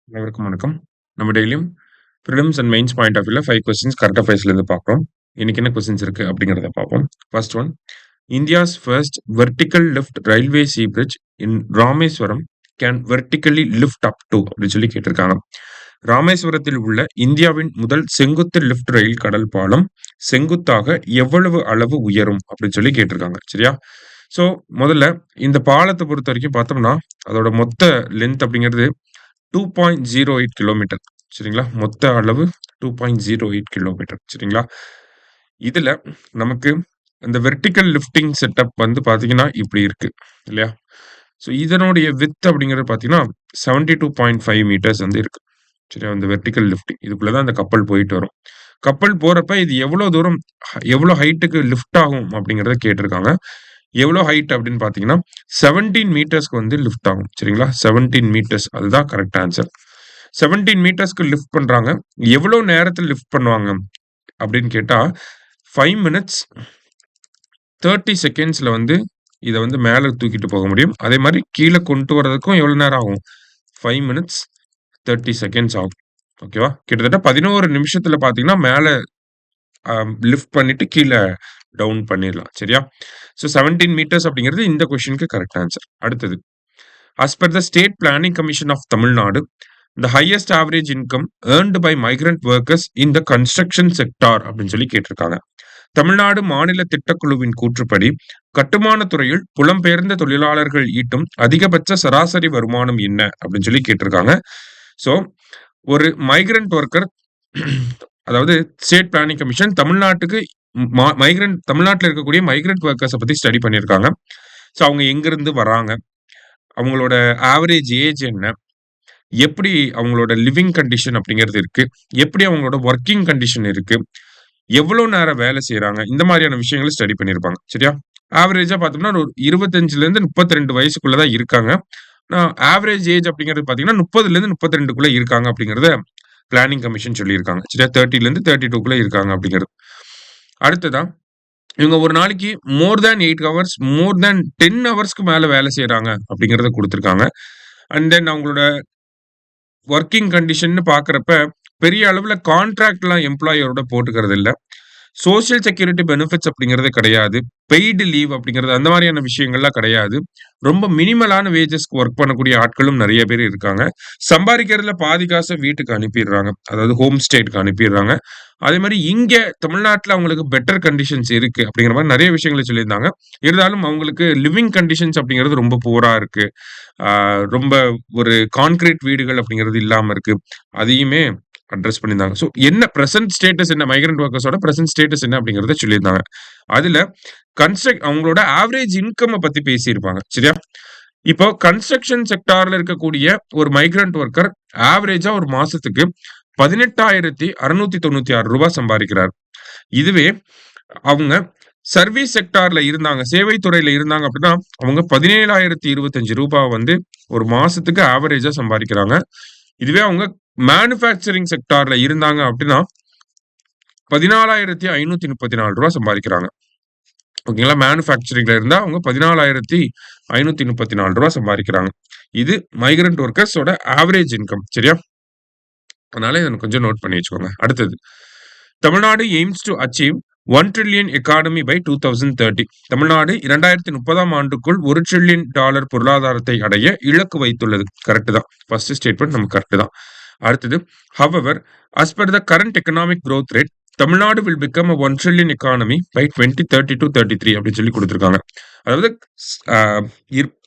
அனைவருக்கும் வணக்கம். நம்ம டெய்லியும் prelims and mains point of வியூல 5 கொஸ்டின்ஸ் கரண்ட் அஃபேர்ஸ்லேருந்து பார்க்குறோம். இன்னைக்கு என்ன கொஸ்டின்ஸ் இருக்கு அப்படிங்கிறத பார்ப்போம். First one, India's first vertical lift railway sea bridge in Rameswaram can vertically lift up to அப்படின்னு சொல்லி கேட்டிருக்காங்க. ராமேஸ்வரத்தில் உள்ள இந்தியாவின் முதல் செங்குத்து லிஃப்ட் ரயில் கடல் பாலம் செங்குத்தாக எவ்வளவு அளவு உயரும் அப்படின்னு சொல்லி கேட்டிருக்காங்க. சரியா? ஸோ முதல்ல இந்த பாலத்தை பொறுத்த வரைக்கும் பார்த்தோம்னா அதோட மொத்த லென்த் அப்படிங்கிறது 2.08 கிலோமீட்டர். சரிங்களா? மொத்த அளவு 2.08 கிலோமீட்டர். சரிங்களா? இதுல நமக்கு இந்த வெர்டிகல் லிஃப்டிங் செட்டப் வந்து பார்த்தீங்கன்னா, இப்படி இருக்கு. இல்லையா? ஸோ இதனுடைய விட்த் அப்படிங்கிறது பார்த்தீங்கன்னா, 72.5 மீட்டர்ஸ் வந்து இருக்கு. சரியா? இந்த வெர்டிகல் லிஃப்டிங் இதுக்குள்ள தான் அந்த கப்பல் போயிட்டு வரும். கப்பல் போறப்ப இது எவ்வளோ தூரம் எவ்வளோ ஹைட்டுக்கு லிஃப்ட் ஆகும் அப்படிங்கிறத கேட்டிருக்காங்க. எவ்வளோ ஹைட் அப்படின்னு பார்த்தீங்கன்னா, 17 மீட்டர்ஸ்க்கு வந்து லிஃப்ட் ஆகும். சரிங்களா? 17 மீட்டர்ஸ் அதுதான் கரெக்ட் ஆன்சர். 17 மீட்டர்ஸ்க்கு லிஃப்ட் பண்றாங்க. எவ்வளோ நேரத்துல லிஃப்ட் பண்ணுவாங்க அப்படின்னு கேட்டா, 5 மினிட்ஸ் 30 செகண்ட்ஸ்ல வந்து இத வந்து மேல தூக்கிட்டு போக முடியும். அதே மாரி கீழ கொண்டு வரதுக்கும் எவ்வளோ நேரம் ஆகும்? 5 மினிட்ஸ் 30 செகண்ட்ஸ் ஆகும். ஓகேவா? கிட்டத்தட்ட 11 நிமிஷத்துல பார்த்தீங்கன்னா, மேல லிஃப்ட் பண்ணிட்டு கீழ டவுன் பண்ணிடலாம். சரியா? ஸோ 17 மீட்டர்ஸ் அப்படிங்கிறது இந்த கொஸ்டினுக்கு கரெக்ட் ஆன்சர். அடுத்தது, as per the state planning commission of Tamil Nadu, the highest average income earned by migrant workers in the construction sector அப்படின்னு சொல்லி கேட்டிருக்காங்க. தமிழ்நாடு மாநில திட்டக்குழுவின் கூற்றுப்படி கட்டுமான துறையில் புலம்பெயர்ந்த தொழிலாளர்கள் ஈட்டும் அதிகபட்ச சராசரி வருமானம் என்ன அப்படின்னு சொல்லி கேட்டிருக்காங்க. ஸோ ஒரு மைக்ரண்ட் ஒர்க்கர் அதாவது ஸ்டேட் பிளானிங் கமிஷன் தமிழ்நாட்டுக்கு தமிழ்நாட்டில் இருக்கக்கூடிய மைக்ரண்ட் ஒர்க்கர்ஸை பத்தி ஸ்டடி பண்ணியிருக்காங்க. ஸோ அவங்க எங்கிருந்து வராங்க, அவங்களோட ஆவரேஜ் ஏஜ் என்ன, எப்படி அவங்களோட லிவிங் கண்டிஷன் அப்படிங்கிறது இருக்கு, எப்படி அவங்களோட ஒர்க்கிங் கண்டிஷன் இருக்கு, எவ்வளவு நேரம் வேலை செய்யறாங்க, இந்த மாதிரியான விஷயங்களை ஸ்டடி பண்ணியிருப்பாங்க. சரியா? ஆவரேஜா பார்த்தோம்னா ஒரு 25ல இருந்து 32 வயசுக்குள்ளதான் இருக்காங்க. ஆவரேஜ் ஏஜ் அப்படிங்கிறது பாத்தீங்கன்னா 30ல இருந்து 32க்குள்ள இருக்காங்க அப்படிங்கறத பிளானிங் கமிஷன் சொல்லியிருக்காங்க. சரியா? 30ல இருந்து 32க்குள்ள இருக்காங்க அப்படிங்கிறது. அடுத்ததா, இவங்க ஒரு நாளைக்கு மோர் தேன் 8 ஹவர்ஸ், மோர் தேன் 10 ஹவர்ஸ்க்கு மேல வேலை செய்யறாங்க அப்படிங்கறத கொடுத்திருக்காங்க. அண்ட் தென் அவங்களோட ஒர்க்கிங் கண்டிஷன் பாக்குறப்ப பெரிய அளவுல கான்ட்ராக்ட்லாம் எம்ப்ளாயரோட போட்டுக்கிறது இல்ல. சோசியல் செக்யூரிட்டி பெனிஃபிட்ஸ் அப்படிங்கிறது கிடையாது. பெய்டு லீவ் அப்படிங்கிறது அந்த மாதிரியான விஷயங்கள்லாம் கிடையாது. ரொம்ப மினிமலான வேஜஸ்க்கு ஒர்க் பண்ணக்கூடிய ஆட்களும் நிறைய பேர் இருக்காங்க. சம்பாதிக்கிறதுல பாதி காசை வீட்டுக்கு அனுப்பிடுறாங்க. அதாவது ஹோம் ஸ்டேட்க்கு அனுப்பிடுறாங்க. அதே மாதிரி இங்க தமிழ்நாட்டுல அவங்களுக்கு பெட்டர் கண்டிஷன்ஸ் இருக்கு அப்படிங்கிற மாதிரி நிறைய விஷயங்களை சொல்லியிருந்தாங்க. இருந்தாலும் அவங்களுக்கு லிவிங் கண்டிஷன்ஸ் அப்படிங்கிறது ரொம்ப புவரா இருக்கு. ரொம்ப ஒரு கான்கிரீட் வீடுகள் அப்படிங்கிறது இல்லாம இருக்கு. அதையுமே அட்ரஸ் பண்ணியிருந்தாங்க. ஸோ என்ன பிரசன்ட் ஸ்டேட்டஸ் என்ன, மைக்ரண்ட் ஒர்க்கர்ஸோட பிரசன்ட் ஸ்டேட்டஸ் என்ன அப்படிங்கிறத சொல்லியிருந்தாங்க. அதுல அவங்களோட ஆவரேஜ் இன்கம் பத்தி பேசியிருப்பாங்க. சரியா? இப்போ கன்ஸ்ட்ரக்ஷன் செக்டார்ல இருக்கக்கூடிய ஒரு மைக்ரண்ட் ஒர்க்கர் ஆவரேஜா ஒரு மாசத்துக்கு 18,696 ரூபாய் சம்பாதிக்கிறார். இதுவே அவங்க சர்வீஸ் செக்டார்ல இருந்தாங்க, சேவை துறையில இருந்தாங்க அப்படின்னா அவங்க 17,025 ரூபாய் வந்து ஒரு மாசத்துக்கு ஆவரேஜா சம்பாதிக்கிறாங்க. இதுவே அவங்க மேனுஃபேக்சரிங் செக்டார்ல இருந்தாங்க அப்படின்னா 14,534 ரூபாய் சம்பாதிக்கிறாங்க. ஓகேங்களா? மேனுஃபேக்சரிங்ல இருந்தா அவங்க 14,534 ரூபாய் சம்பாதிக்கிறாங்க. இது மைக்ரண்ட் ஒர்க்கர்ஸோட ஆவரேஜ் இன்கம். சரியா? அதனால இதை கொஞ்சம் நோட் பண்ணி வச்சுக்கோங்க. அடுத்தது, Tamil Nadu aims to achieve 1 trillion economy by 2030. Tamil Nadu 2030ஆம் ஆண்டுக்குள் $1 trillion பொருளாதாரத்தை அடைய இலக்கு வைத்துள்ளது. கரெக்ட் தான். ஃபர்ஸ்ட் ஸ்டேட்மெண்ட் நமக்கு கரெக்ட் தான். அடுத்தது, however, as per the current economic growth rate, Tamil Nadu will become a 1 trillion economy by 2032-33 அப்படின்னு சொல்லி கொடுத்திருக்காங்க. அதாவது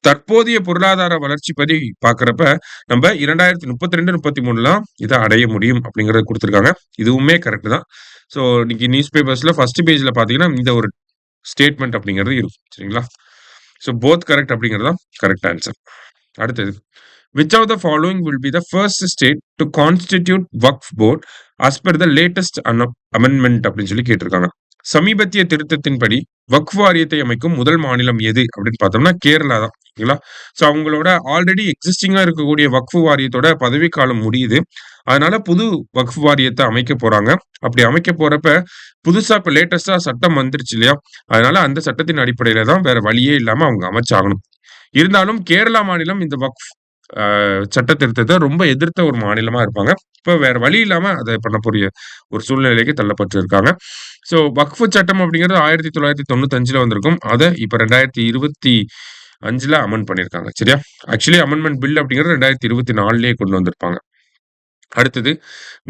தற்போதைய பொருளாதார வளர்ச்சி படி பாக்குறப்ப நம்ம 2032-33 இதை அடைய முடியும் அப்படிங்கறத கொடுத்திருக்காங்க. இதுவுமே கரெக்ட் தான். ஸோ இன்னைக்கு நியூஸ் பேப்பர்ஸ்ல ஃபர்ஸ்ட் பேஜ்ல பாத்தீங்கன்னா இந்த ஒரு ஸ்டேட்மெண்ட் அப்படிங்கிறது இருக்கும். சரிங்களா? ஸோ போத் கரெக்ட் அப்படிங்கிறது தான் கரெக்ட் ஆன்சர். அடுத்தது, which of the following will be the first state to constitute Waqf board as per the latest amendment அப்படின்னு சொல்லி கேட்டிருக்காங்க. சமீபத்திய திருத்தத்தின்படி வக்ஃப் வாரியத்தை அமைக்கும் முதல் மாநிலம் எது அப்படின்னு பார்த்தோம்னா கேரளா தான். ஓகேங்களா? ஸோ அவங்களோட ஆல்ரெடி எக்ஸிஸ்டிங்கா இருக்கக்கூடிய வக்ஃப் வாரியத்தோட பதவி காலம் முடியுது. அதனால புது வக்ஃப் வாரியத்தை அமைக்க போறாங்க. அப்படி அமைக்க போறப்ப புதுசா இப்ப லேட்டஸ்டா சட்டம் வந்துருச்சு இல்லையா? அதனால அந்த சட்டத்தின் அடிப்படையில தான் வேற வழியே இல்லாம அவங்க அமைச்சாகணும். இருந்தாலும் கேரளா மாநிலம் இந்த வக்ஃப் சட்ட திருத்தத்தை ரொம்ப எதிர்த்த ஒரு மாநிலமா இருப்பாங்க. இப்ப வேற வழி இல்லாம அத பண்ணக்கூடிய ஒரு சூழ்நிலைக்கு தள்ளப்பட்டு இருக்காங்க. ஸோ வக்ஃப் சட்டம் அப்படிங்கிறது 1995ல வந்திருக்கும். அத இப்ப 2025ல அமெண்ட் பண்ணியிருக்காங்க. சரியா? ஆக்சுவலி அமெண்ட்மென்ட் பில் அப்படிங்கிறது 2024லயே கொண்டு வந்திருப்பாங்க. அடுத்தது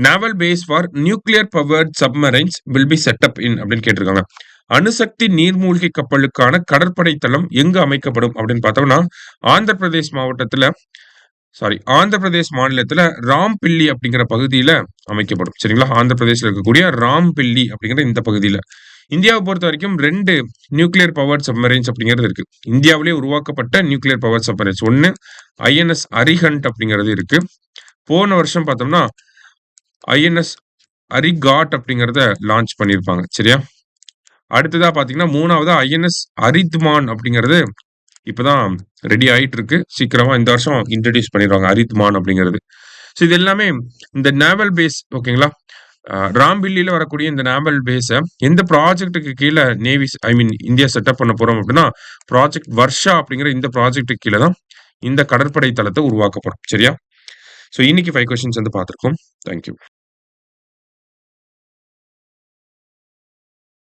naval base for nuclear powered submarines will be set up in அப்படின்னு கேட்டிருக்காங்க. அணுசக்தி நீர்மூழ்கி கப்பலுக்கான கடற்படை தளம் எங்கு அமைக்கப்படும் அப்படின்னு பார்த்தோம்னா ஆந்திர பிரதேஷ் ஆந்திர பிரதேஷ் மாநிலத்துல ராம்பில்லி அப்படிங்கிற பகுதியில அமைக்கப்படும். சரிங்களா? ஆந்திர பிரதேஷ்ல இருக்கக்கூடிய ராம்பில்லி அப்படிங்கிற இந்த பகுதியில. இந்தியாவை பொறுத்த வரைக்கும் 2 நியூக்ளியர் பவர்ட் சப்மரைன்ஸ் அப்படிங்கிறது இருக்கு. இந்தியாவிலே உருவாக்கப்பட்ட நியூக்ளியர் பவர் சப்மரைன்ஸ். ஒன்னு ஐஎன்எஸ் அரிஹண்ட் அப்படிங்கிறது இருக்கு. போன வருஷம் பார்த்தோம்னா ஐஎன்எஸ் அரிகாட் அப்படிங்கிறத லான்ச் பண்ணியிருப்பாங்க. சரியா? அடுத்ததா பாத்தீங்கன்னா 3வது ஐஎன்எஸ் அரித்மான் அப்படிங்கிறது இப்பதான் ரெடி ஆயிட்டு இருக்கு. சீக்கிரமா இந்த வருஷம் இன்ட்ரோடியூஸ் பண்ணிடுவாங்க அரித்மான் அப்படிங்கிறது. ஸோ இது எல்லாமே இந்த நேவல் பேஸ் ஓகேங்களா? ராம்பில்லியில வரக்கூடிய இந்த நேவல் பேஸ எந்த ப்ராஜெக்ட்டுக்கு கீழ இந்தியா செட்டப் பண்ண போறோம் அப்படின்னா, ப்ராஜெக்ட் வர்ஷா அப்படிங்கிற இந்த ப்ராஜெக்ட்டுக்கு கீழ தான் இந்த கடற்படை தளத்த உருவாக்கப்படும். சரியா? ஸோ இன்னைக்கு 5 கொஸ்டின்ஸ் வந்து பார்த்திருக்கோம். Thank you.